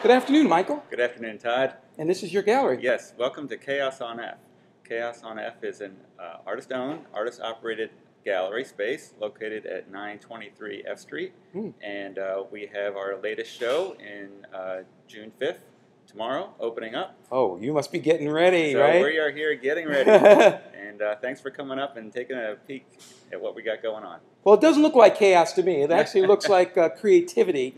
Good afternoon, Michael. Good afternoon, Todd. And this is your gallery. Yes, welcome to Chaos on F. Chaos on F is an artist-owned, artist-operated gallery space located at 923 F Street. And we have our latest show in June 5th, tomorrow, opening up. Oh, you must be getting ready, So right? we are here getting ready. And thanks for coming up and taking a peek at what we got going on. Well, it doesn't look like chaos to me. It actually looks like creativity.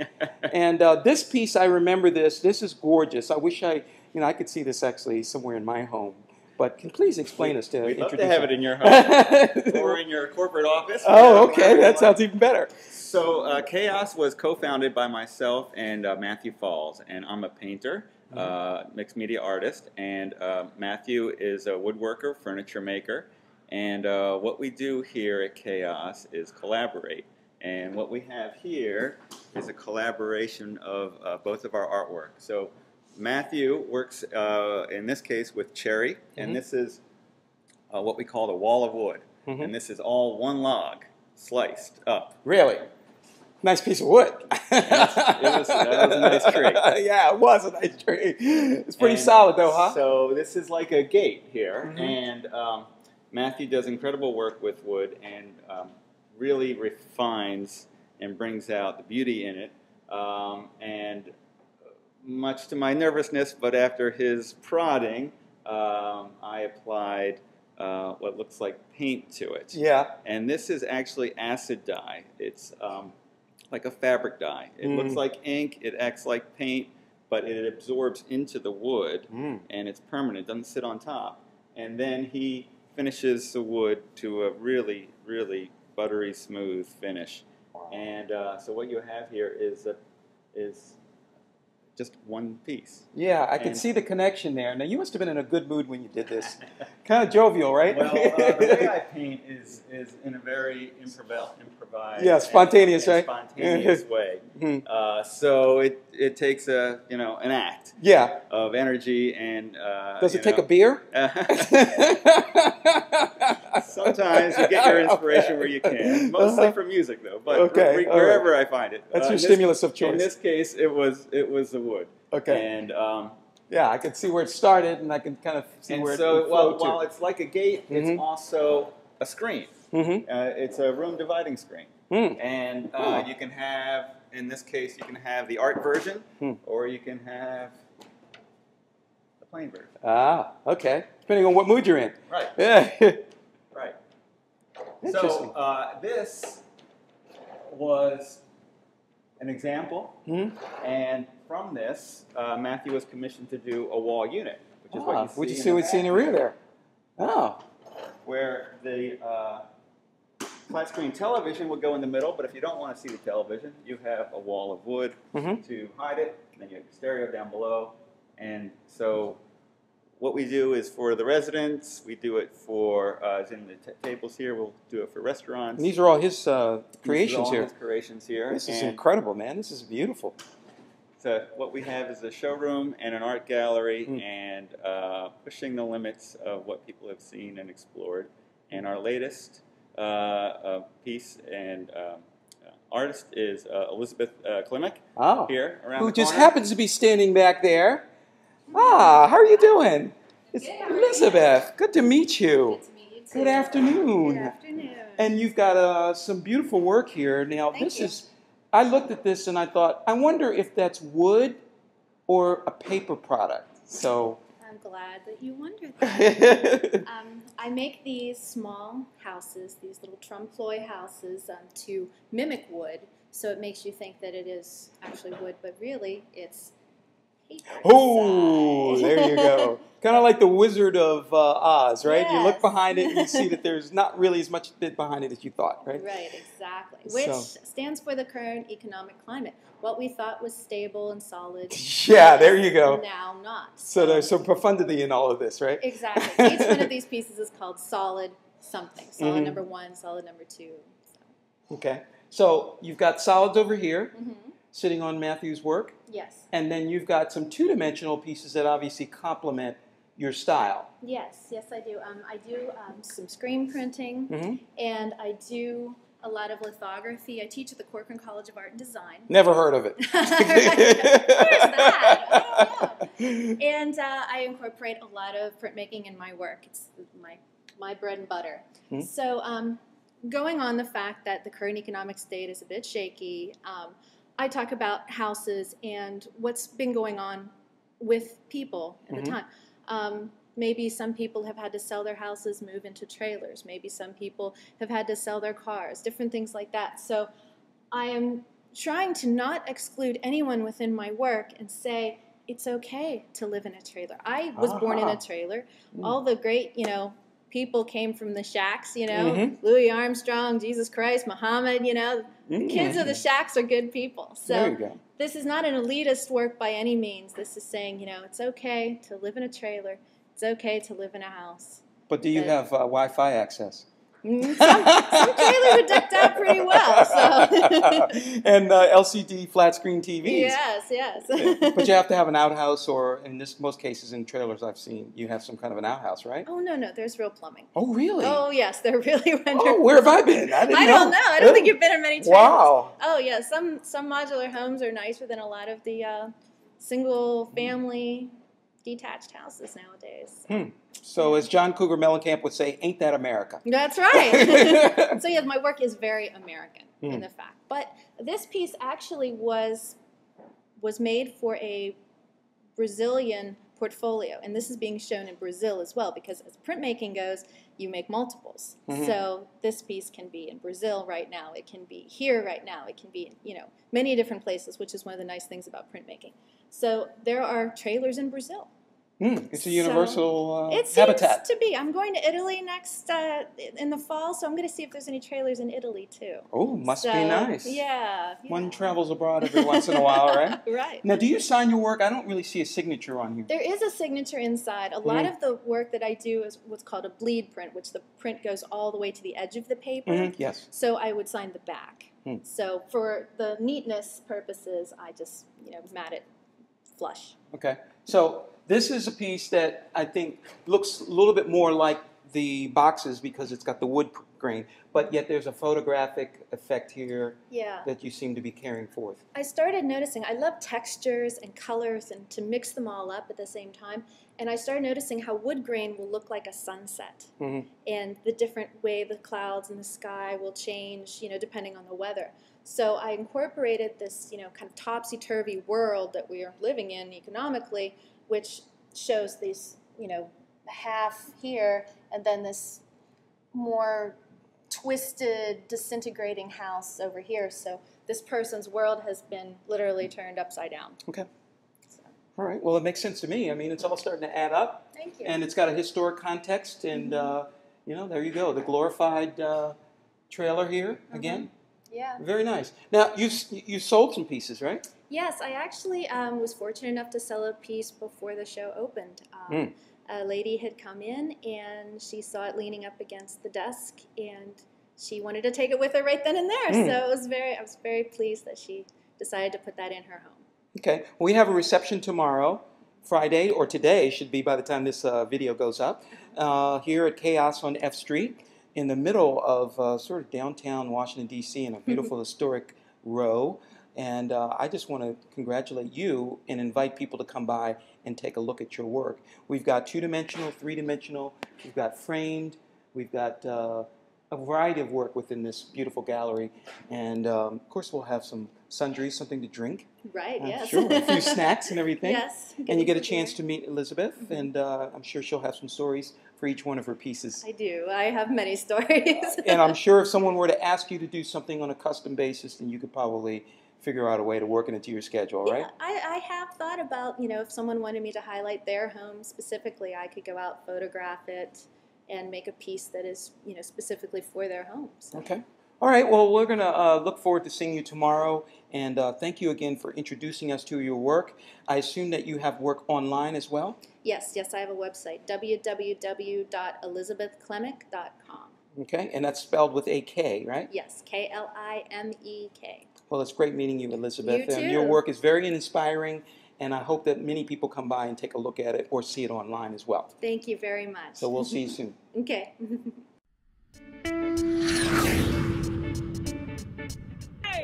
And this piece, I remember this. This is gorgeous. I wish I could see this actually somewhere in my home. But can you please explain us to We'd love to introduce have it in your home or in your corporate office. Oh, okay. That sounds even better. So Chaos was co-founded by myself and Matthew Falls, and I'm a painter, mixed media artist, and Matthew is a woodworker, furniture maker, and what we do here at Chaos is collaborate. And what we have here is a collaboration of both of our artwork. So Matthew works, in this case, with cherry, and this is what we call the wall of wood. And this is all one log, sliced up. Really? Nice piece of wood. That was a nice tree. Yeah, it was a nice tree. It's pretty solid, though, huh? So this is like a gate here, and Matthew does incredible work with wood and really refines and brings out the beauty in it. And much to my nervousness, but after his prodding, I applied what looks like paint to it. Yeah. And this is actually acid dye. It's like a fabric dye. It looks like ink, it acts like paint, but it absorbs into the wood, and it's permanent, it doesn't sit on top. And then he finishes the wood to a really, really buttery smooth finish. And so what you have here is just one piece. Yeah, I can see the connection there. Now, you must have been in a good mood when you did this. Kind of jovial, right? Well, the way I paint is in a very improvised, spontaneous, and right? Spontaneous way. So it takes an act. Yeah. Of energy and. Does it take a beer? Sometimes you get your inspiration where you can, mostly from music though. But wherever I find it, that's your stimulus of choice. In this case, it was the wood. Okay. And yeah, I can see where it started, and I can kind of see where it flowed to. While it's like a gate, it's also a screen. It's a room dividing screen, and you can have, in this case, you can have the art version, or you can have the plain version. Ah, okay. Depending on what mood you're in. Right. Yeah. Right. Interesting. So this was an example, and from this, Matthew was commissioned to do a wall unit, which is what you see in the rear there. Oh. Where the flat screen television would go in the middle, but if you don't want to see the television, you have a wall of wood to hide it, and then you have the stereo down below. And so what we do is for the residents, we do it for, as in the tables here, we'll do it for restaurants. And these are all his creations all here. His creations here. This is incredible, man. This is beautiful. So what we have is a showroom and an art gallery, and pushing the limits of what people have seen and explored. And our latest piece and artist is Elizabeth Klimek here around who the just corner. happens to be standing back there. Ah, how are you doing? It's Elizabeth. Good to meet you. Good to meet you too. Good afternoon. Good afternoon. And you've got some beautiful work here. Now, I looked at this and I thought, I wonder if that's wood or a paper product. So I'm glad that you wondered that. I make these small houses, these little trompe-l'oeil houses, to mimic wood. So it makes you think that it is actually wood, but really it's paper. Oh, there you go. Kind of like the Wizard of Oz, right? Yes. You look behind it and you see that there's not really as much bit behind it as you thought, right? Right, exactly. Which stands for the current economic climate. What we thought was stable and solid. Yeah, there you go. Now not. So there's some profundity in all of this, right? Exactly. Each one of these pieces is called solid something. Solid number 1, solid number 2. So. Okay. So you've got solids over here, sitting on Matthew's work. Yes. And then you've got some two-dimensional pieces that obviously complement your style. Yes, I do. I do some screen printing, and I do a lot of lithography. I teach at the Corcoran College of Art and Design. Never heard of it. Where's that? I don't know. And I incorporate a lot of printmaking in my work. It's my bread and butter. Hmm. So going on the fact that the current economic state is a bit shaky, I talk about houses and what's been going on with people at the time. Maybe some people have had to sell their houses, move into trailers. Maybe some people have had to sell their cars, different things like that. So I am trying to not exclude anyone within my work and say it's okay to live in a trailer. I was born in a trailer. All the great, people came from the shacks, Louis Armstrong, Jesus Christ, Muhammad, the kids of the shacks are good people. So there you go. This is not an elitist work by any means. This is saying, it's okay to live in a trailer. It's okay to live in a house. But do you have Wi-Fi access? Some trailers are decked out pretty well. So. And LCD flat screen TVs. Yes. But you have to have an outhouse, or in most cases in trailers I've seen, you have some kind of an outhouse, right? Oh, no, there's real plumbing. Oh, really? Oh, yes, they're really wonderful. Oh, where have I been? I don't know. I don't think you've been in many trailers. Wow. Oh, yeah, some modular homes are nicer than a lot of the single-family detached houses nowadays. So as John Cougar Mellencamp would say, ain't that America? That's right. So yeah, my work is very American in the fact. But this piece actually was made for a Brazilian portfolio, and this is being shown in Brazil as well, because as printmaking goes, you make multiples. So this piece can be in Brazil right now, it can be here right now, it can be in many different places, which is one of the nice things about printmaking. So there are trailers in Brazil. It's a universal it habitat. seems to be. I'm going to Italy next in the fall, so I'm going to see if there's any trailers in Italy too. Oh, must be nice. Yeah. One travels abroad every once in a while, right? Right. Now, do you sign your work? I don't really see a signature on here. There is a signature inside. A lot of the work that I do is what's called a bleed print, which the print goes all the way to the edge of the paper. Yes. So I would sign the back. So for the neatness purposes, I just mat it flush. Okay. So this is a piece that I think looks a little bit more like the boxes because it's got the wood grain, but yet there's a photographic effect here that you seem to be carrying forth. I started noticing, I love textures and colors and to mix them all up at the same time, and I started noticing how wood grain will look like a sunset, and the different way the clouds in the sky will change, depending on the weather. So I incorporated this, kind of topsy-turvy world that we are living in economically, which shows these, half here, and then this more twisted, disintegrating house over here. So this person's world has been literally turned upside down. Okay. So. All right. Well, it makes sense to me. I mean, it's all starting to add up. Thank you. And it's got a historic context, and, there you go. The glorified trailer here again. Yeah. Very nice. Now, you sold some pieces, right? Yes, I actually was fortunate enough to sell a piece before the show opened. A lady had come in, and she saw it leaning up against the desk, and she wanted to take it with her right then and there. So I was very pleased that she decided to put that in her home. Okay. We have a reception tomorrow, Friday, or today should be by the time this video goes up, here at Caos on F Street, in the middle of sort of downtown Washington, D.C., in a beautiful historic row. And I just want to congratulate you and invite people to come by and take a look at your work. We've got two-dimensional, three-dimensional, we've got framed, we've got a variety of work within this beautiful gallery. And, of course, we'll have some sundries, something to drink. Right, yes. Sure, a few snacks and everything. Yes. And you get a chance to meet Elizabeth, and I'm sure she'll have some stories for each one of her pieces. I do. I have many stories. And I'm sure if someone were to ask you to do something on a custom basis, then you could probably figure out a way to work it into your schedule, right? I have thought about, if someone wanted me to highlight their home specifically, I could go out, photograph it, and make a piece that is, specifically for their home. So. Okay. All right. Well, we're going to look forward to seeing you tomorrow, and thank you again for introducing us to your work. I assume that you have work online as well? Yes. I have a website, www.elizabethklimek.com. Okay, and that's spelled with a K, right? Yes, Klimek. Well, it's great meeting you, Elizabeth. You too. Your work is very inspiring, and I hope that many people come by and take a look at it or see it online as well. Thank you very much. So we'll see you soon. Okay.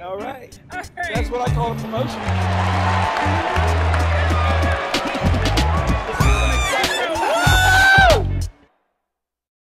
All right. All right. That's what I call a promotion.